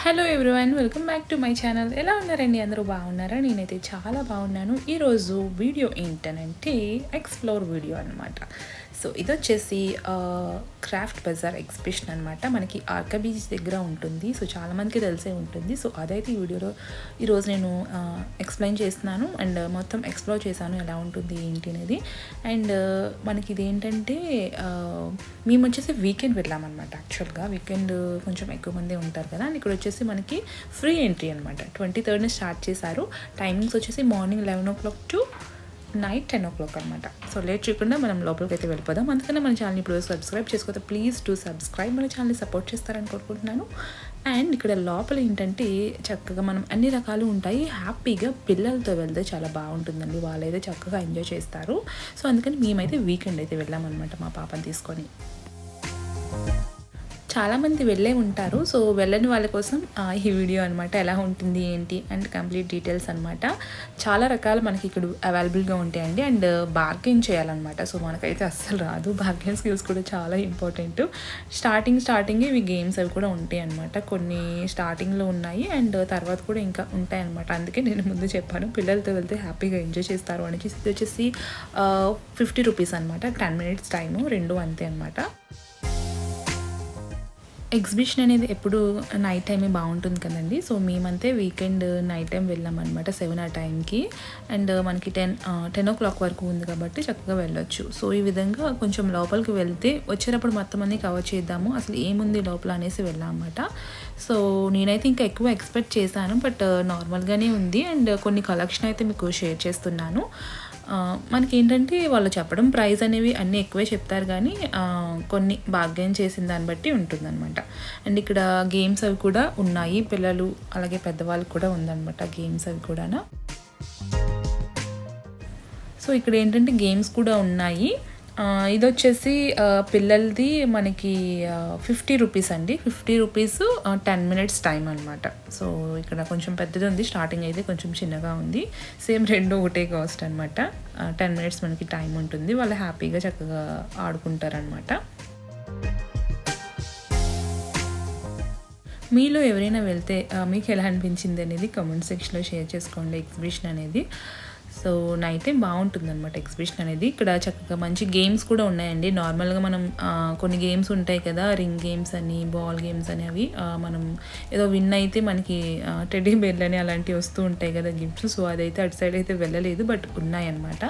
Hello everyone, welcome back to my channel. ఎలా ఉన్నారండి? అందరూ బాగున్నారా? నేనైతే చాలా బాగున్నాను. ఈరోజు వీడియో ఏంటనంటే ఎక్స్ప్లోర్ వీడియో అనమాట. సో ఇది వచ్చేసి క్రాఫ్ట్ బజార్ ఎగ్జిబిషన్ అనమాట. మనకి ఆర్కా బీచ్ దగ్గర ఉంటుంది. సో చాలామందికి తెలిసే ఉంటుంది. సో అదైతే ఈ వీడియోలో ఈరోజు నేను ఎక్స్ప్లెయిన్ చేస్తున్నాను అండ్ మొత్తం ఎక్స్ప్లోర్ చేశాను ఎలా ఉంటుంది ఏంటి అనేది. అండ్ మనకి ఇదేంటంటే మేము వచ్చేసి వీకెండ్ వెళ్ళామన్నమాట. యాక్చువల్గా వీకెండ్ కొంచెం ఎక్కువ మంది ఉంటారు కదా. అండ్ ఇక్కడ వచ్చేసి మనకి ఫ్రీ ఎంట్రీ అనమాట. 23rd స్టార్ట్ చేశారు. టైమింగ్స్ వచ్చేసి morning 11 o'clock to night 10 o'clock అనమాట. సో లేట్ చేయకుండా మనం లోపలికి అయితే వెళ్ళిపోదాం. అందుకనే మన ఛానల్ని ఇప్పుడు సబ్స్క్రైబ్ చేసుకోతే ప్లీజ్ టు సబ్స్క్రైబ్. మన ఛానల్ని సపోర్ట్ చేస్తారని కోరుకుంటున్నాను. అండ్ ఇక్కడ లోపల ఏంటంటే చక్కగా మనం అన్ని రకాలు ఉంటాయి. హ్యాపీగా పిల్లలతో వెళ్తే చాలా బాగుంటుందండి. వాళ్ళైతే చక్కగా ఎంజాయ్ చేస్తారు. సో అందుకని మేమైతే వీకెండ్ అయితే వెళ్ళామన్నమాట మా పాపని తీసుకొని. చాలామంది వెళ్ళే ఉంటారు. సో వెళ్ళని వాళ్ళ కోసం ఈ వీడియో అనమాట. ఎలా ఉంటుంది ఏంటి అండ్ కంప్లీట్ డీటెయిల్స్ అనమాట. చాలా రకాలు మనకి ఇక్కడ అవైలబుల్గా ఉంటాయండి. అండ్ బార్గెన్ చేయాలన్నమాట. సో మనకైతే అస్సలు రాదు. బార్గెన్ స్కిల్స్ కూడా చాలా ఇంపార్టెంట్. స్టార్టింగ్ ఇవి గేమ్స్ అవి కూడా ఉంటాయి అనమాట. కొన్ని స్టార్టింగ్లో ఉన్నాయి అండ్ తర్వాత కూడా ఇంకా ఉంటాయి అనమాట. అందుకే నేను ముందు చెప్పాను పిల్లలతో వెళ్తే హ్యాపీగా ఎంజాయ్ చేస్తారు అని. ఇది వచ్చేసి 50 రూపీస్ అనమాట. 10 minutes టైము, రెండు అంతే అనమాట. ఎగ్జిబిషన్ అనేది ఎప్పుడు నైట్ టైమే బాగుంటుంది కదండి. సో మేమంతే వీకెండ్ నైట్ టైం వెళ్ళామన్నమాట 7 ఆ టైంకి. అండ్ మనకి 10 o'clock వరకు ఉంది కాబట్టి చక్కగా వెళ్ళొచ్చు. సో ఈ విధంగా కొంచెం లోపలికి వెళ్తే వచ్చేటప్పుడు మొత్తం అన్ని కవర్ చేద్దాము, అసలు ఏముంది లోపల అనేసి వెళ్ళాం అన్నమాట. సో నేనైతే ఇంకా ఎక్కువ ఎక్స్పెక్ట్ చేశాను, బట్ నార్మల్గానే ఉంది. అండ్ కొన్ని కలెక్షన్ అయితే మీకు షేర్ చేస్తున్నాను. మనకి ఏంటంటే వాళ్ళు చెప్పడం ప్రైస్ అనేవి అన్నీ ఎక్కువే చెప్తారు, కానీ కొన్ని బార్గెన్ చేసిన దాన్ని బట్టి ఉంటుందన్నమాట. అండ్ ఇక్కడ గేమ్స్ అవి కూడా ఉన్నాయి. పిల్లలు అలాగే పెద్దవాళ్ళకి కూడా ఉందన్నమాట గేమ్స్ అవి కూడా. సో ఇక్కడ ఏంటంటే గేమ్స్ కూడా ఉన్నాయి. ఇది వచ్చేసి పిల్లలది మనకి 50 రూపీస్ అండి. 50 రూపీస్ 10 minutes టైం అనమాట. సో ఇక్కడ కొంచెం పెద్దది ఉంది. స్టార్టింగ్ అయితే కొంచెం చిన్నగా ఉంది. సేమ్ రెండు ఒకటే కాస్ట్ అనమాట. 10 minutes మనకి టైం ఉంటుంది. వాళ్ళు హ్యాపీగా చక్కగా ఆడుకుంటారనమాట. మీలో ఎవరైనా వెళ్తే మీకు ఎలా అనిపించింది అనేది కామెంట్ సెక్షన్లో షేర్ చేసుకోండి. ఎగ్జిబిషన్ అనేది సో నైట్ టైం బాగుంటుంది అనమాట ఎగ్జిబిషన్ అనేది. ఇక్కడ చక్కగా మంచి గేమ్స్ కూడా ఉన్నాయండి. నార్మల్గా మనం కొన్ని గేమ్స్ ఉంటాయి కదా, రింగ్ గేమ్స్ అని, బాల్ గేమ్స్ అని. అవి మనం ఏదో విన్ అయితే మనకి టెడ్డీ బేర్లు అని అలాంటివి వస్తూ ఉంటాయి కదా గిఫ్ట్స్. సో అదైతే అటు సైడ్ అయితే వెళ్ళలేదు, బట్ ఉన్నాయన్నమాట.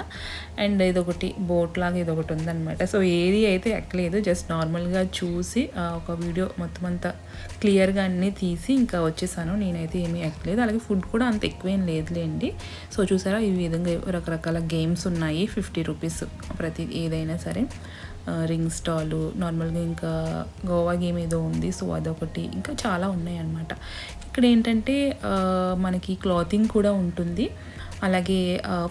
అండ్ ఇదొకటి బోట్ లాగా ఇదొకటి ఉందన్నమాట. సో ఏది అయితే ఎక్కలేదు, జస్ట్ నార్మల్గా చూసి ఒక వీడియో మొత్తం అంతా క్లియర్గా అన్నీ తీసి ఇంకా వచ్చేసాను. నేనైతే ఏమీ ఎక్కలేదు. అలాగే ఫుడ్ కూడా అంత ఎక్కువేం లేదులేండి. సో చూసారా ఈ విధంగా రకరకాల గేమ్స్ ఉన్నాయి. 50 రూపీస్ ప్రతి ఏదైనా సరే. రింగ్ స్టాలు, నార్మల్గా ఇంకా గోవా గేమ్ ఏదో ఉంది. సో అదొకటి, ఇంకా చాలా ఉన్నాయి అన్నమాట. ఇక్కడ ఏంటంటే మనకి క్లాతింగ్ కూడా ఉంటుంది, అలాగే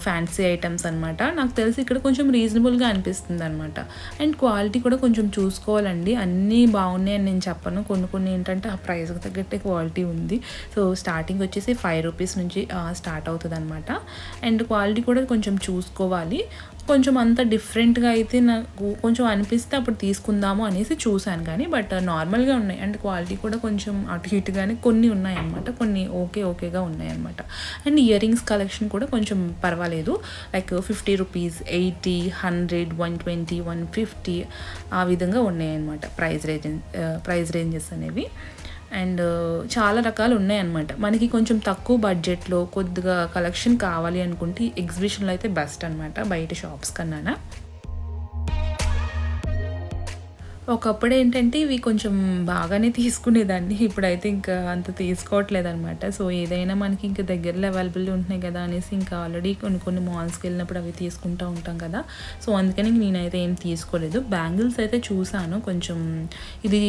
ఫ్యాన్సీ ఐటమ్స్ అనమాట. నాకు తెలిసి ఇక్కడ కొంచెం రీజనబుల్గా అనిపిస్తుంది అనమాట. అండ్ క్వాలిటీ కూడా కొంచెం చూసుకోవాలండి. అన్నీ బాగున్నాయని నేను చెప్పను. కొన్ని ఏంటంటే ఆ ప్రైస్కి తగ్గట్టే క్వాలిటీ ఉంది. సో స్టార్టింగ్ వచ్చేసి 5 రూపీస్ నుంచి స్టార్ట్ అవుతుంది అనమాట. అండ్ క్వాలిటీ కూడా కొంచెం చూసుకోవాలి. కొంచెం అంత డిఫరెంట్గా అయితే నాకు కొంచెం అనిపిస్తే అప్పుడు తీసుకుందాము అనేసి చూశాను, కానీ బట్ నార్మల్గా ఉన్నాయి. అండ్ క్వాలిటీ కూడా కొంచెం అటు ఇటుగానే కొన్ని ఉన్నాయన్నమాట. కొన్ని ఓకేగా ఉన్నాయన్నమాట. అండ్ ఇయర్ రింగ్స్ కలెక్షన్ కూడా కొంచెం పర్వాలేదు. లైక్ 50 రూపీస్, 80, 100, 120, 150 ఆ విధంగా ఉన్నాయన్నమాట ప్రైస్ రేంజెస్ అనేవి. అండ్ చాలా రకాలు ఉన్నాయన్నమాట. మనకి కొంచెం తక్కువ బడ్జెట్లో కొద్దిగా కలెక్షన్ కావాలి అనుకుంటే ఎగ్జిబిషన్లో అయితే బెస్ట్ అనమాట బయట షాప్స్ కన్నా. ఒకప్పుడు ఏంటంటే ఇవి కొంచెం బాగానే తీసుకునేదాన్ని. ఇప్పుడైతే ఇంకా అంత తీసుకోవట్లేదు అనమాట. సో ఏదైనా మనకి ఇంకా దగ్గరలో అవైలబుల్ ఉంటున్నాయి కదా అనేసి ఇంకా ఆల్రెడీ కొన్ని మాల్స్కి వెళ్ళినప్పుడు అవి తీసుకుంటూ ఉంటాం కదా. సో అందుకని నేనైతే ఏం తీసుకోలేదు. బ్యాంగిల్స్ అయితే చూసాను. కొంచెం ఇది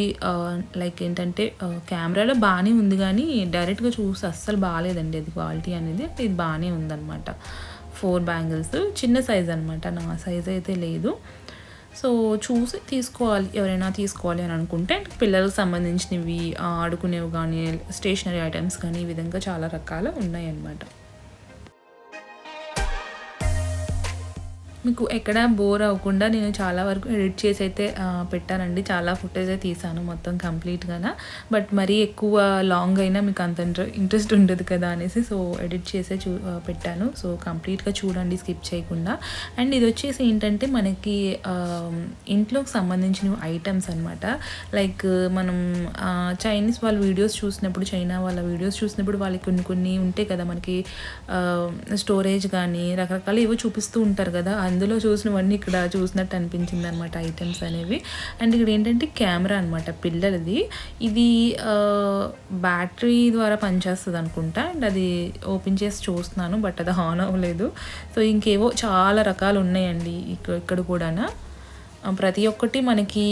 లైక్ ఏంటంటే కెమెరాలో బాగానే ఉంది, కానీ డైరెక్ట్గా చూసి అస్సలు బాగాలేదండి అది క్వాలిటీ అనేది. ఇది బాగానే ఉందన్నమాట. 4 బ్యాంగిల్స్, చిన్న సైజ్ అనమాట. నా సైజ్ అయితే లేదు. సో చూసి తీసుకోవాలి ఎవరైనా తీసుకోవాలి అని అనుకుంటే. పిల్లలకు సంబంధించినవి, ఆడుకునేవి కానీ, స్టేషనరీ ఐటమ్స్ కానీ, ఈ విధంగా చాలా రకాలు ఉన్నాయన్నమాట. మీకు ఎక్కడ బోర్ అవ్వకుండా నేను చాలా వరకు ఎడిట్ చేసి అయితే పెట్టానండి. చాలా ఫుటేజ్ అయితే తీసాను మొత్తం కంప్లీట్‌గాన. బట్ మరీ ఎక్కువ లాంగ్ అయినా మీకు అంత ఇంట్రెస్ట్ ఉండదు కదా అనేసి సో ఎడిట్ చేసే పెట్టాను. సో కంప్లీట్‌గా చూడండి స్కిప్ చేయకుండా. అండ్ ఇదొచ్చేసి ఏంటంటే మనకి ఇంట్లోకి సంబంధించిన ఐటెమ్స్ అనమాట. లైక్ మనం చైనీస్ వాళ్ళ వీడియోస్ చూసినప్పుడు, చైనా వాళ్ళ వీడియోస్ చూసినప్పుడు వాళ్ళకి కొన్ని కొన్ని ఉంటాయి కదా మనకి స్టోరేజ్ కానీ రకరకాలు ఏవో చూపిస్తూ ఉంటారు కదా, అందులో చూసినవన్నీ ఇక్కడ చూసినట్టు అనిపించింది అనమాట ఐటమ్స్ అనేవి. అండ్ ఇక్కడ ఏంటంటే కెమెరా అనమాట పిల్లలది. ఇది బ్యాటరీ ద్వారా పనిచేస్తుంది అనుకుంటా. అండ్ అది ఓపెన్ చేసి చూస్తున్నాను బట్ అది ఆన్ అవ్వలేదు. సో ఇంకేవో చాలా రకాలు ఉన్నాయండి ఇక్కడ కూడా. ప్రతి ఒక్కటి మనకి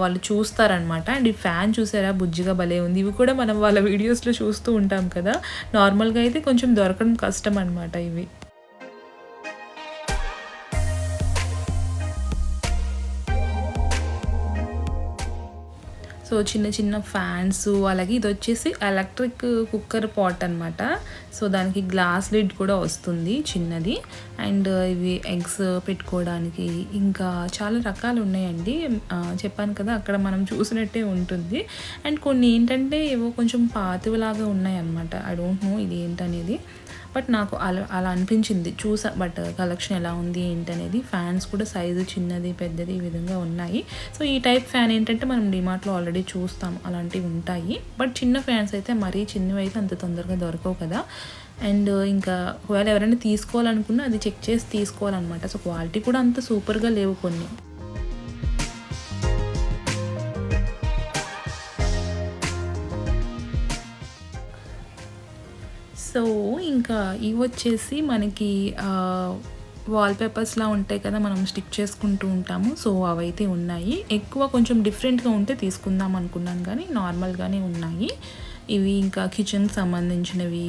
వాళ్ళు చూస్తారనమాట. అండ్ ఈ ఫ్యాన్ చూసారా బుజ్జిగా భలే ఉంది. ఇవి కూడా మనం వాళ్ళ వీడియోస్లో చూస్తూ ఉంటాం కదా. నార్మల్గా అయితే కొంచెం దొరకడం కష్టం అనమాట ఇవి. సో చిన్న చిన్న ఫ్యాన్స్, అలాగే ఇది వచ్చేసి ఎలక్ట్రిక్ కుక్కర్ పాట్ అనమాట. సో దానికి గ్లాస్ లిడ్ కూడా వస్తుంది చిన్నది. అండ్ ఇవి ఎగ్స్ పెట్టుకోవడానికి ఇంకా చాలా రకాలు ఉన్నాయండి. చెప్పాను కదా అక్కడ మనం చూసినట్టే ఉంటుంది. అండ్ కొన్ని ఏంటంటే ఏవో కొంచెం పాతవిలాగా ఉన్నాయి అనమాట. ఐ డోంట్ నో ఇది ఏంటనేది, బట్ నాకు అలా అనిపించింది చూసా. బట్ కలెక్షన్ ఎలా ఉంది ఏంటనేది. ఫ్యాన్స్ కూడా సైజు చిన్నది పెద్దది ఈ విధంగా ఉన్నాయి. సో ఈ టైప్ ఫ్యాన్ ఏంటంటే మనం డిమార్ట్లో ఆల్రెడీ చూస్తాం, అలాంటివి ఉంటాయి. బట్ చిన్న ఫ్యాన్స్ అయితే మరీ చిన్నవి అయితే అంత తొందరగా దొరకవు కదా. అండ్ ఇంకా ఒకవేళ ఎవరైనా తీసుకోవాలనుకున్నా అది చెక్ చేసి తీసుకోవాలన్నమాట. సో క్వాలిటీ కూడా అంత సూపర్గా లేవు కొన్ని. సో ఇంకా ఇవి వచ్చేసి మనకి వాల్పేపర్స్లా ఉంటాయి కదా, మనం స్టిక్ చేసుకుంటూ ఉంటాము. సో అవైతే ఉన్నాయి. ఎక్కువ కొంచెం డిఫరెంట్గా ఉంటే తీసుకుందాం అనుకున్నాను కానీ నార్మల్గానే ఉన్నాయి ఇవి. ఇంకా కిచెన్కి సంబంధించినవి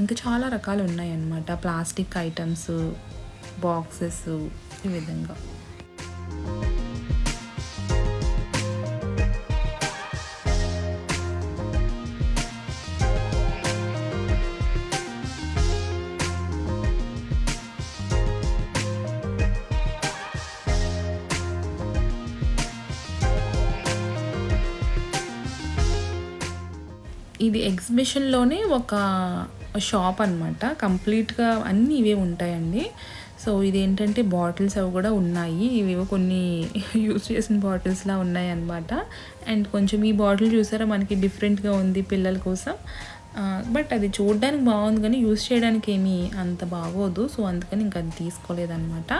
ఇంకా చాలా రకాలు ఉన్నాయి అన్నమాట. ప్లాస్టిక్ ఐటమ్స్, బాక్సెస్ ఈ విధంగా. ఇది ఎగ్జిబిషన్లోనే ఒక షాప్ అనమాట. కంప్లీట్గా అన్నీ ఇవే ఉంటాయండి. సో ఇదేంటంటే బాటిల్స్ అవి కూడా ఉన్నాయి. ఇవేవో కొన్ని యూజ్ చేసిన బాటిల్స్లా ఉన్నాయి అన్నమాట. అండ్ కొంచెం ఈ బాటిల్ చూసారా మనకి డిఫరెంట్గా ఉంది పిల్లల కోసం. బట్ అది చూడడానికి బాగుంది కానీ యూస్ చేయడానికి ఏమీ అంత బాగోదు. సో అందుకని ఇంకా అది తీసుకోలేదన్నమాట.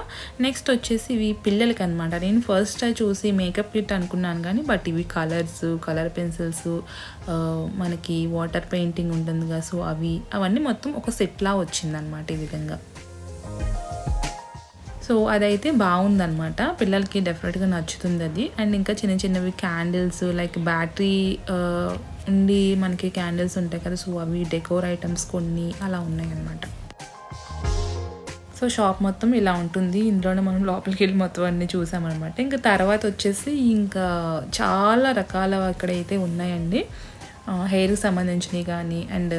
నెక్స్ట్ వచ్చేసి ఇవి పిల్లలకి అనమాట. నేను ఫస్ట్ చూసి మేకప్ కిట్ అనుకున్నాను కానీ బట్ ఇవి కలర్స్, కలర్ పెన్సిల్స్, మనకి వాటర్ పెయింటింగ్ ఉంటుంది కదా, సో అవన్నీ మొత్తం ఒక సెట్లా వచ్చిందనమాట ఈ విధంగా. సో అదైతే బాగుందనమాట, పిల్లలకి డెఫినెట్గా నచ్చుతుంది అది. అండ్ ఇంకా చిన్న చిన్నవి క్యాండిల్స్, లైక్ బ్యాటరీ ఉండి మనకి క్యాండిల్స్ ఉంటాయి కదా, సో అవి డెకోర్ ఐటమ్స్ కొన్ని అలా ఉన్నాయి అన్నమాట. సో షాప్ మొత్తం ఇలా ఉంటుంది. ఇందులోనే మనం లోపలికి వెళ్ళి మొత్తం అన్నీ చూసామన్నమాట. ఇంకా తర్వాత వచ్చేసి ఇంకా చాలా రకాల ఇక్కడైతే ఉన్నాయండి. హెయిర్కి సంబంధించినవి కానీ అండ్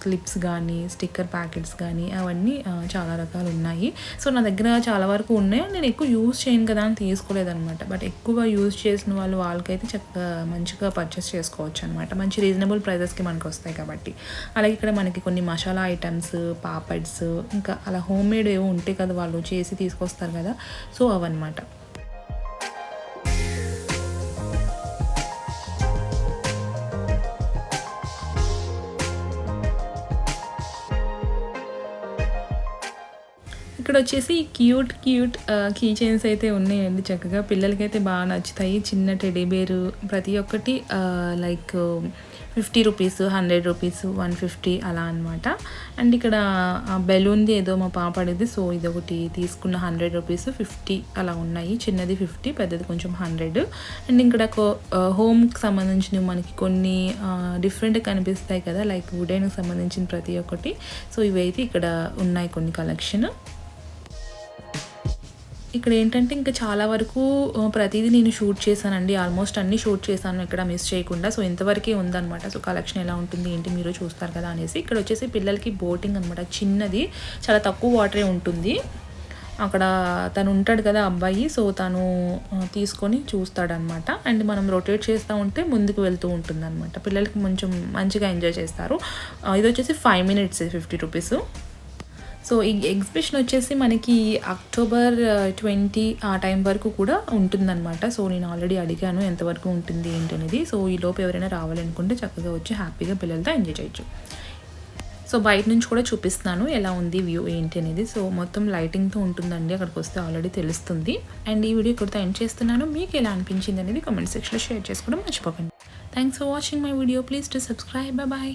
క్లిప్స్ కానీ స్టిక్కర్ ప్యాకెట్స్ కానీ అవన్నీ చాలా రకాలు ఉన్నాయి. సో నా దగ్గర చాలా వరకు ఉన్నాయి. నేను ఎక్కువ యూజ్ చేయను కదా అని తీసుకోలేదన్నమాట. బట్ ఎక్కువ యూజ్ చేసిన వాళ్ళకైతే చక్కగా మంచిగా పర్చేస్ చేసుకోవచ్చు అనమాట. మంచి రీజనబుల్ ప్రైజెస్కి మనకు వస్తాయి కాబట్టి. అలాగే ఇక్కడ మనకి కొన్ని మసాలా ఐటమ్స్, పాపడ్స్, ఇంకా అలా హోమ్ మేడ్ ఏవో ఉంటాయి కదా వాళ్ళు చేసి తీసుకొస్తారు కదా, సో అవన్నమాట. ఇక్కడ వచ్చేసి క్యూట్ కీ చైన్స్ అయితే ఉన్నాయండి. చక్కగా పిల్లలకైతే బాగా నచ్చుతాయి. చిన్న టెడీ బేరు ప్రతి ఒక్కటి లైక్ 50 రూపీస్, 100 రూపీస్, 150 అలా అనమాట. అండ్ ఇక్కడ బెలూన్ది ఏదో మా పాప అడిగింది, సో ఇది ఒకటి తీసుకున్న 100 రూపీస్, 50 అలా ఉన్నాయి. చిన్నది 50, పెద్దది కొంచెం 100. అండ్ ఇక్కడ హోమ్కి సంబంధించినవి మనకి కొన్ని డిఫరెంట్గా కనిపిస్తాయి కదా, లైక్ వుడెన్కి సంబంధించిన ప్రతి ఒక్కటి. సో ఇవైతే ఇక్కడ ఉన్నాయి కొన్ని కలెక్షన్. ఇక్కడ ఏంటంటే ఇంకా చాలా వరకు ప్రతిదీ నేను షూట్ చేశానండి. ఆల్మోస్ట్ అన్నీ షూట్ చేశాను ఇక్కడ మిస్ చేయకుండా. సో ఇంతవరకే ఉందన్నమాట. సో కలెక్షన్ ఎలా ఉంటుంది ఏంటి మీరు చూస్తారు కదా అనేసి. ఇక్కడ వచ్చేసి పిల్లలకి బోటింగ్ అనమాట. చిన్నది, చాలా తక్కువ వాటరే ఉంటుంది. అక్కడ తను ఉంటాడు కదా అబ్బాయి, సో తను తీసుకొని చూస్తాడనమాట. అండ్ మనం రొటేట్ చేస్తూ ఉంటే ముందుకు వెళ్తూ ఉంటుందన్నమాట. పిల్లలకి కొంచెం మంచిగా ఎంజాయ్ చేస్తారు. ఇది వచ్చేసి 5 minutes 50 రూపీస్. సో ఈ ఎగ్జిబిషన్ వచ్చేసి మనకి అక్టోబర్ 20 ఆ టైం వరకు కూడా ఉంటుందన్నమాట. సో నేను ఆల్రెడీ అడిగాను ఎంతవరకు ఉంటుంది ఏంటి అనేది. సో ఈ లోపు ఎవరైనా రావాలనుకుంటే చక్కగా వచ్చి హ్యాపీగా పిల్లలతో ఎంజాయ్ చేయొచ్చు. సో బయట నుంచి కూడా చూపిస్తున్నాను ఎలా ఉంది వ్యూ ఏంటి అనేది. సో మొత్తం లైటింగ్తో ఉంటుందండి, అక్కడికి వస్తే ఆల్రెడీ తెలుస్తుంది. అండ్ ఈ వీడియో ఇక్కడితో ఎండ్ చేస్తున్నాను. మీకు ఎలా అనిపించింది అనేది కామెంట్ సెక్షన్లో షేర్ చేసుకోవడం మర్చిపోకండి. Thanks for watching my video. Please to subscribe. Bye.